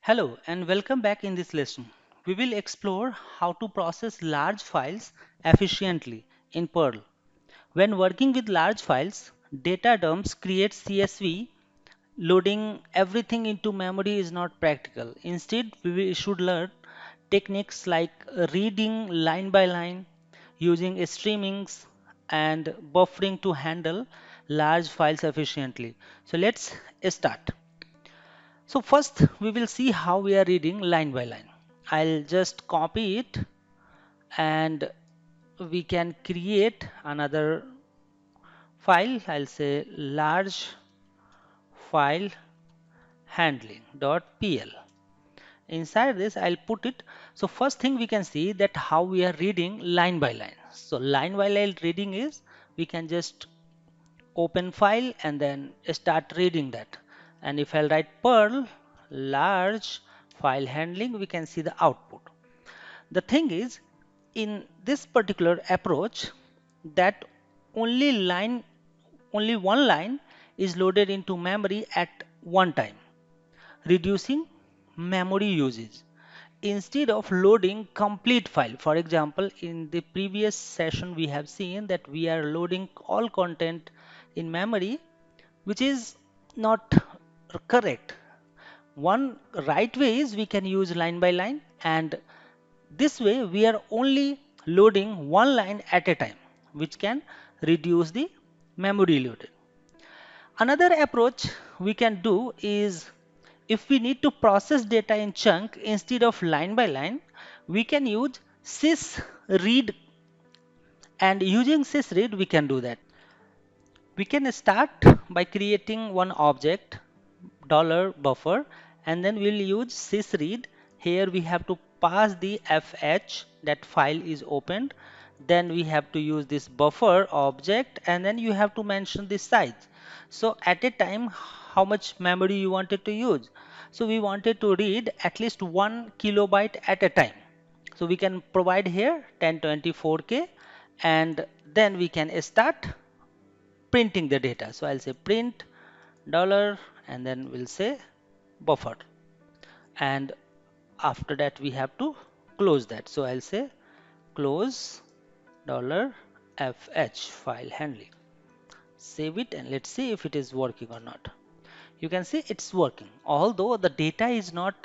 Hello and welcome back. In this lesson. We will explore how to process large files efficiently in Perl. When working with large files, data dumps create CSV. Loading everything into memory is not practical. Instead, should learn techniques like reading line by line, using streamings, and buffering to handle large files efficiently. So let's start. So first we will see how we are reading line by line. I'll just copy it and we can create another file. I'll say large file handling.pl. Inside this I'll put it. So first thing we can see that how we are reading line by line. So line by line reading is we can just open file and then start reading that. And if I write Perl large file handling, we can see the output. The thing is, in this particular approach, that only line, only one line is loaded into memory at one time, reducing memory usage. Instead of loading complete file, for example, in the previous session we have seen that we are loading all content in memory, which is not correct. One right way is we can use line by line, and this way we are only loading one line at a time, which can reduce the memory load. Another approach we can do is if we need to process data in chunk instead of line by line, we can use sys read, and using sys read we can do that. We can start by creating one object $buffer, and then we'll use sysread. Here we have to pass the fh, that file is opened. Then we have to use this buffer object, and then you have to mention the size. So at a time, how much memory you wanted to use. So we wanted to read at least 1 kilobyte at a time. So we can provide here 1024K, and then we can start printing the data. So I'll say print dollar and then we'll say buffer, and after that we have to close that. So I'll say close dollar fh file handling, save it, and let's see if it is working or not. You can see it's working, although the data is not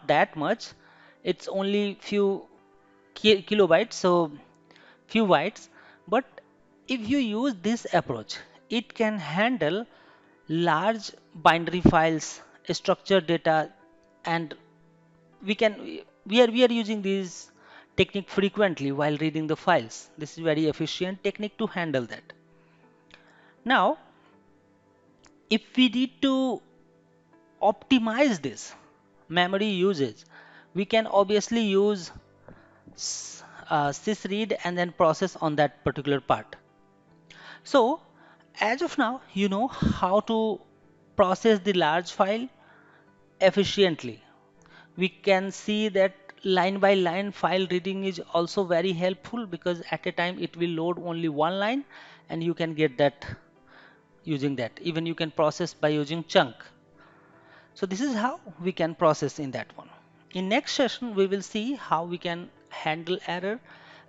that much. It's only few kilobytes, so few bytes. But if you use this approach, it can handle large binary files, structured data, and we can we are using this technique frequently while reading the files. This is very efficient technique to handle that. Now, if we need to optimize this memory usage, we can obviously use sysread and then process on that particular part. So as of now, you know how to process the large file efficiently. We can see that line by line file reading is also very helpful, because at a time it will load only one line and you can get that using that. Even you can process by using chunk. So this is how we can process in that one. In next session we will see how we can handle error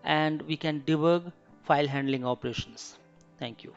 and we can debug file handling operations. Thank you.